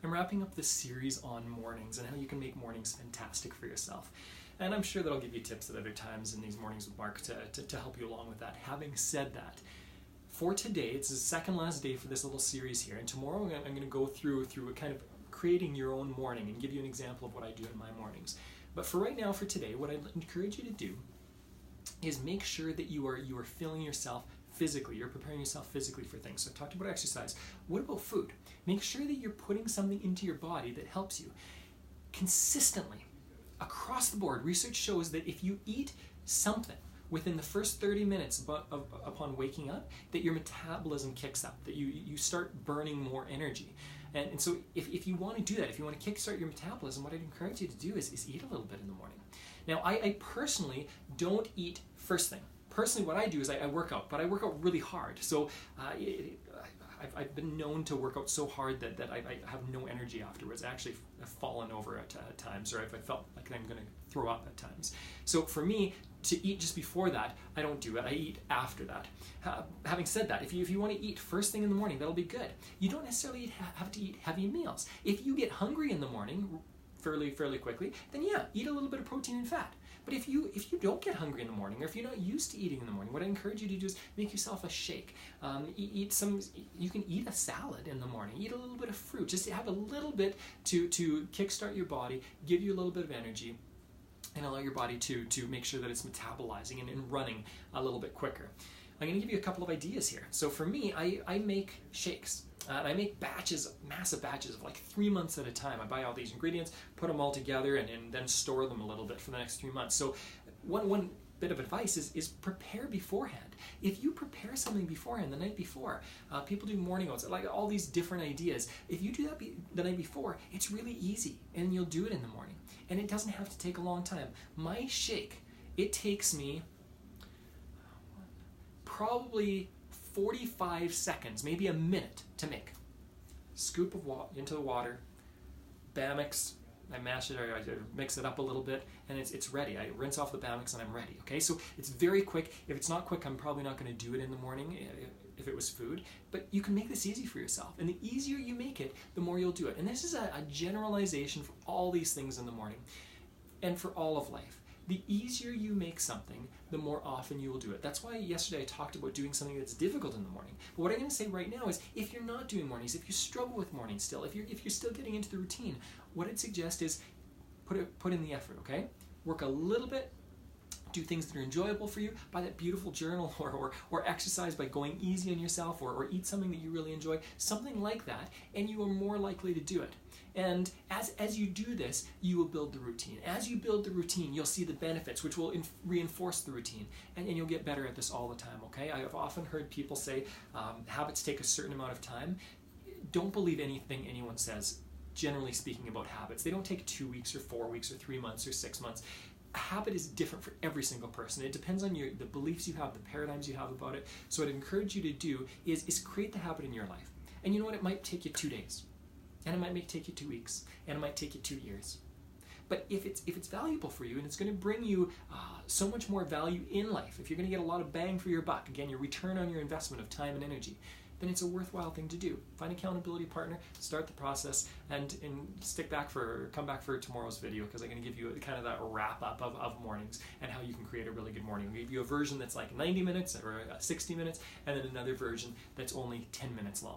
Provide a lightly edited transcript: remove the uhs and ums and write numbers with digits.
I'm wrapping up this series on mornings and how you can make mornings fantastic for yourself. And I'm sure that I'll give you tips at other times in these Mornings with Mark to help you along with that. Having said that, for today, it's the second last day for this little series here, and tomorrow I'm going to go through a kind of creating your own morning and give you an example of what I do in my mornings. But for right now, for today, what I'd encourage you to do is make sure that you are filling yourself physically. You're preparing yourself physically for things. So I've talked about exercise. What about food? Make sure that you're putting something into your body that helps you consistently. Across the board, research shows that if you eat something within the first 30 minutes upon waking up, that your metabolism kicks up, that you start burning more energy. And so if you want to do that, if you want to kickstart your metabolism, what I'd encourage you to do is eat a little bit in the morning. Now, I personally don't eat first thing. Personally, what I do is I work out, but I work out really hard. So I've been known to work out so hard that I have no energy afterwards. I actually have fallen over at times, or I've felt like I'm going to throw up at times. So for me, to eat just before that, I don't do it. I eat after that. Having said that, if you want to eat first thing in the morning, that'll be good. You don't necessarily have to eat heavy meals. If you get hungry in the morning fairly quickly, then yeah, eat a little bit of protein and fat. But if you don't get hungry in the morning, or if you're not used to eating in the morning, what I encourage you to do is make yourself a shake. You can eat a salad in the morning. Eat a little bit of fruit. Just have a little bit to kickstart your body, give you a little bit of energy, and allow your body to make sure that it's metabolizing and running a little bit quicker. I'm going to give you a couple of ideas here. So for me, I make shakes. I make batches, massive batches of like 3 months at a time. I buy all these ingredients, put them all together, and then store them a little bit for the next 3 months. So one bit of advice is prepare beforehand. If you prepare something beforehand, the night before, people do morning oats, like all these different ideas. If you do that the night before, it's really easy, and you'll do it in the morning. And it doesn't have to take a long time. My shake, it takes me probably 45 seconds, maybe a minute to make. Scoop of water into the water, Bamix, I mash it, or I mix it up a little bit, and it's ready. I rinse off the Bamix and I'm ready, okay? So it's very quick. If it's not quick, I'm probably not going to do it in the morning if it was food, but you can make this easy for yourself. And the easier you make it, the more you'll do it. And this is a generalization for all these things in the morning and for all of life. The easier you make something, the more often you will do it. That's why yesterday I talked about doing something that's difficult in the morning. But what I'm going to say right now is, if you're not doing mornings, if you struggle with mornings still, if you're still getting into the routine, what I'd suggest is put in the effort, okay? Work a little bit, do things that are enjoyable for you, buy that beautiful journal, or exercise by going easy on yourself, or eat something that you really enjoy, something like that, and you are more likely to do it. And as you do this, you will build the routine. As you build the routine, you'll see the benefits, which will reinforce the routine, and you'll get better at this all the time, okay? I have often heard people say habits take a certain amount of time. Don't believe anything anyone says, generally speaking, about habits. They don't take 2 weeks or 4 weeks or 3 months or 6 months. A habit is different for every single person. It depends on the beliefs you have, the paradigms you have about it. So what I'd encourage you to do is create the habit in your life. And you know what? It might take you 2 days. And it might take you 2 weeks, and it might take you 2 years. But if it's valuable for you, and it's going to bring you so much more value in life, if you're going to get a lot of bang for your buck, again, your return on your investment of time and energy, then it's a worthwhile thing to do. Find an accountability partner, start the process, and come back for tomorrow's video, because I'm going to give you kind of that wrap up of mornings and how you can create a really good morning. I'll give you a version that's like 90 minutes or 60 minutes, and then another version that's only 10 minutes long.